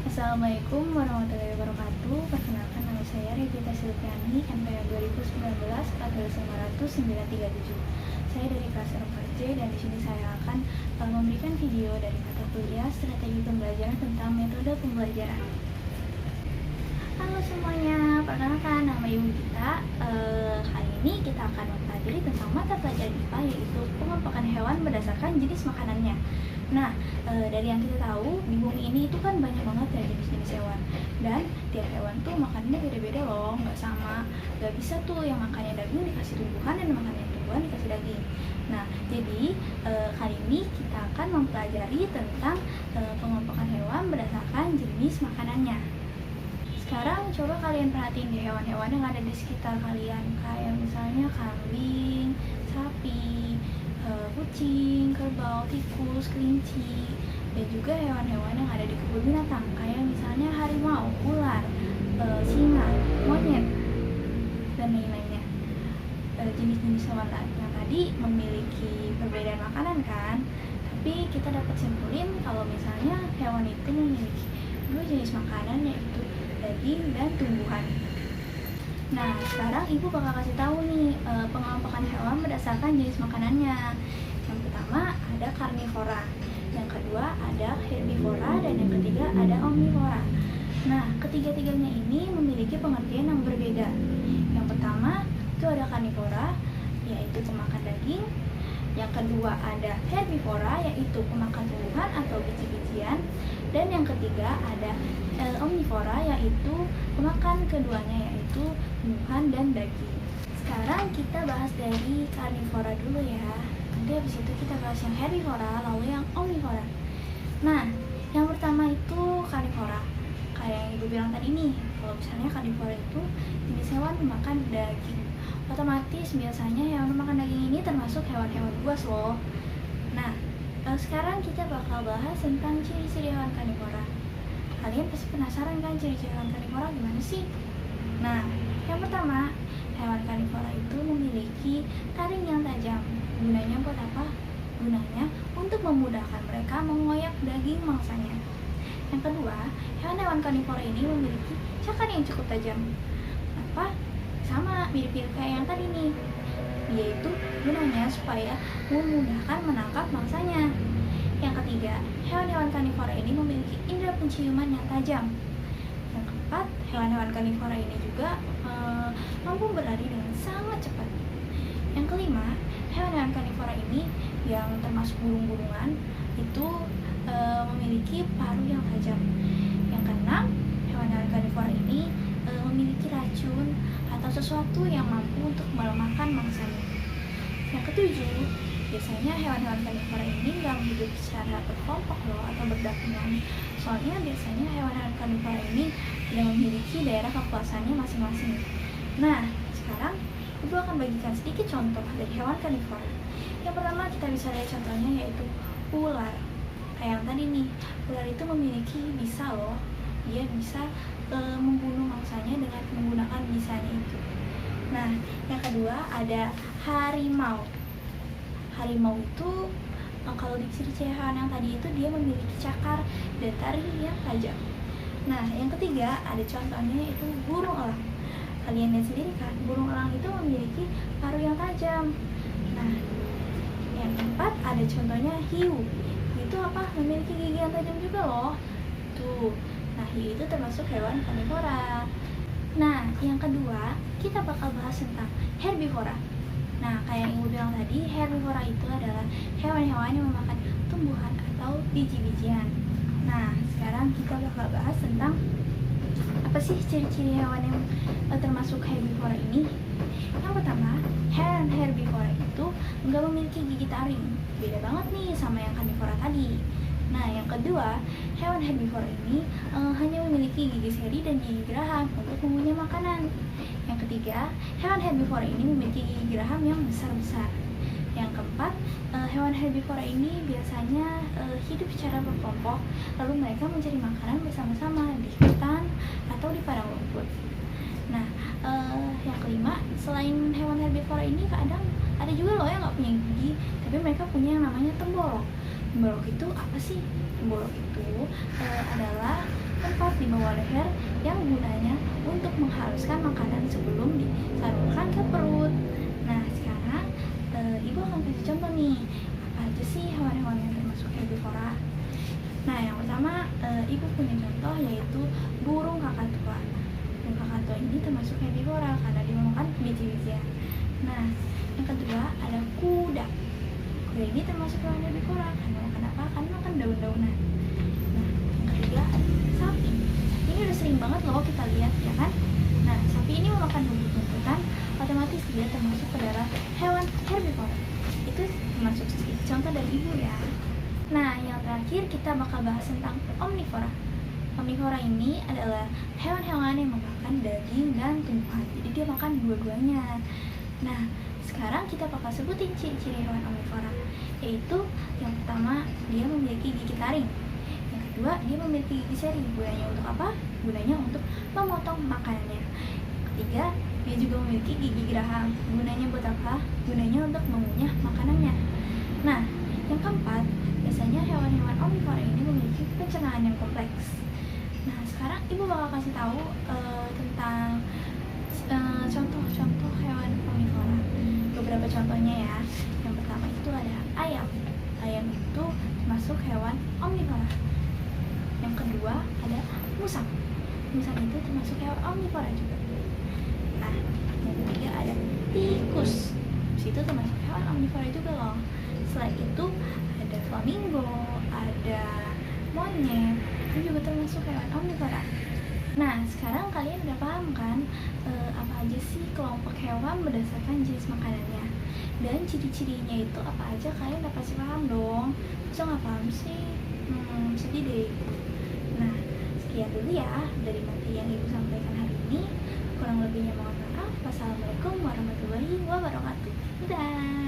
Assalamualaikum warahmatullahi wabarakatuh. Perkenalkan, nama saya Revita Silviani, NPM 2019 18537. Saya dari kelas 4C dan di sini saya akan memberikan video dari mata kuliah Strategi Pembelajaran tentang Metode Pembelajaran. Halo semuanya, perkenalkan nama Ibu Gita. Kali ini kita akan mempelajari tentang mata pelajaran IPA, yaitu pengelompokan hewan berdasarkan jenis makanannya. Nah, dari yang kita tahu, di bumi ini itu kan banyak banget ya jenis-jenis hewan. Dan tiap hewan tuh makannya beda-beda loh, nggak sama. Nggak bisa tuh yang makannya daging dikasih tumbuhan dan makannya tumbuhan dikasih daging. Nah, jadi kali ini kita akan mempelajari tentang pengelompokan hewan berdasarkan jenis makanannya. Sekarang coba kalian perhatiin deh hewan-hewan yang ada di sekitar kalian, kayak misalnya kambing, sapi, kucing, kerbau, tikus, kelinci, dan juga hewan-hewan yang ada di kebun binatang, kayak misalnya harimau, ular, singa, monyet, dan lain-lainnya. Jenis-jenis hewan yang tadi memiliki perbedaan makanan kan, tapi kita dapat simpulin kalau misalnya hewan itu memiliki dua jenis makanan, yaitu daging dan tumbuhan. Nah, sekarang ibu bakal kasih tahu nih pengelompokan hewan berdasarkan jenis makanannya. Yang pertama ada karnivora, yang kedua ada herbivora, dan yang ketiga ada omnivora. Nah, ketiga-tiganya ini memiliki pengertian yang berbeda. Yang pertama itu ada karnivora, yaitu pemakan daging. Yang kedua ada herbivora, yaitu pemakan tumbuhan atau biji-bijian. Dan yang ketiga ada omnivora, yaitu pemakan keduanya, yaitu tumbuhan dan daging. Sekarang kita bahas dari karnivora dulu ya. Nanti habis itu kita bahas yang herbivora, lalu yang omnivora. Nah, yang pertama itu karnivora. Kayak yang ibu bilang tadi nih, kalau misalnya karnivora itu jenis hewan memakan daging. Otomatis biasanya hewan memakan daging ini termasuk hewan-hewan buas loh. Nah, sekarang kita bakal bahas tentang ciri-ciri hewan karnivora. Kalian pasti penasaran kan ciri-ciri hewan karnivora gimana sih? Nah, yang pertama, hewan karnivora itu memiliki taring yang tajam. Gunanya buat apa? Gunanya untuk memudahkan mereka mengoyak daging mangsanya. Yang kedua, hewan-hewan karnivora ini memiliki cakar yang cukup tajam. Apa? Sama, mirip-mirip kayak yang tadi nih. Yaitu gunanya supaya memudahkan menangkap mangsanya. Yang ketiga, hewan-hewan karnivora ini memiliki indera penciuman yang tajam. Yang keempat, hewan-hewan karnivora ini juga mampu berlari dengan sangat cepat. Yang kelima, hewan-hewan karnivora ini yang termasuk burung-burungan itu memiliki paruh yang tajam. Yang keenam, hewan-hewan karnivora ini memiliki racun atau sesuatu yang mampu untuk melemahkan mangsanya. Yang ketujuh, biasanya hewan-hewan karnivora ini nggak hidup secara berkelompok loh atau berdampingan. Soalnya biasanya hewan-hewan karnivora ini sudah memiliki daerah kekuasaannya masing-masing. Nah, sekarang ibu akan bagikan sedikit contoh dari hewan karnivora. Yang pertama kita bisa lihat contohnya, yaitu ular. Kayak yang tadi nih, ular itu bisa loh, dia bisa membunuh mangsanya dengan menggunakan bisanya itu. Nah, yang kedua ada harimau. Harimau itu kalau di ciri-ciri hewan yang tadi itu dia memiliki cakar dan taring yang tajam. Nah, yang ketiga ada contohnya, yaitu burung elang. Kalian lihat sendiri kan, burung elang itu memiliki paruh yang tajam. Nah, yang keempat ada contohnya hiu. Itu apa? Memiliki gigi yang tajam juga loh. Tuh. Nah, hiu itu termasuk hewan karnivora. Nah, yang kedua, kita bakal bahas tentang herbivora. Nah, kayak yang ibu bilang tadi, herbivora itu adalah hewan-hewan yang memakan tumbuhan atau biji-bijian. Nah, sekarang kita bakal bahas tentang apa sih ciri-ciri hewan yang termasuk herbivora ini. Yang pertama, hewan herbivora itu nggak memiliki gigi taring. Beda banget nih sama yang karnivora tadi. Nah, yang kedua, hewan herbivora ini hanya memiliki gigi seri dan gigi geraham untuk mengunyah makanan. Yang ketiga, hewan herbivora ini memiliki gigi geraham yang besar-besar. Yang keempat, hewan herbivora ini biasanya hidup secara berkelompok, lalu mereka mencari makanan bersama-sama di hutan atau di padang rumput. Nah, yang kelima, selain hewan herbivora ini kadang ada juga loh yang nggak punya gigi, tapi mereka punya yang namanya tembolok. Tembolok itu apa sih? Tembolok itu adalah tempat di bawah leher yang gunanya untuk menghaluskan makanan sebelum disalurkan ke perut. Nah, sekarang ibu akan kasih contoh nih, apa aja sih hewan-hewan yang termasuk herbivora. Nah, yang pertama ibu punya contoh yaitu burung kakatua. Burung kakatua ini termasuk herbivora karena dia memakan biji-bijian. Nah, yang kedua ada kuda. Kuda ini termasuk hewan herbivora karena makan apa? Karena makan daun-daunan. Nah, yang ketiga ada sapi. Ini udah sering banget loh kita lihat, ya kan? Nah, sapi ini memakan rumput-rumputan, otomatis dia termasuk ke dalam hewan herbivora. Itu termasuk contoh dari ibu ya. Nah, yang terakhir kita bakal bahas tentang omnivora. Omnivora ini adalah hewan-hewan yang memakan daging dan tumbuhan. Jadi dia makan dua-duanya. Nah, sekarang kita bakal sebutin ciri-ciri hewan omnivora. Yaitu yang pertama, dia memiliki gigi taring. Yang kedua, dia memiliki gigi seri. Gunanya untuk apa? Gunanya untuk memotong makanannya. Yang ketiga, dia juga memiliki gigi geraham. Gunanya buat apa? Gunanya untuk mengunyah makanannya. Nah, yang keempat, biasanya hewan-hewan omnivora ini memiliki pencernaan yang kompleks. Nah, sekarang ibu bakal kasih tahu tentang contoh-contoh hewan omnivora. Beberapa contohnya ya. Yang pertama itu ada ayam. Ayam itu termasuk hewan omnivora. Yang kedua ada musang. Musang itu termasuk hewan omnivora juga. Nah, yang ketiga ada tikus. Itu termasuk hewan omnivora juga loh. Selain itu ada flamingo, ada monyet, itu juga termasuk hewan omnivora. Nah, sekarang kalian udah paham kan apa aja sih kelompok hewan berdasarkan jenis makanannya dan ciri-cirinya itu apa aja, kalian udah pasti paham dong. Masa nggak paham sih? Sedih deh. Nah, sekian dulu ya dari materi yang ibu sampaikan hari ini. Kurang lebihnya mohon maaf. Wassalamualaikum warahmatullahi wabarakatuh. Dadah.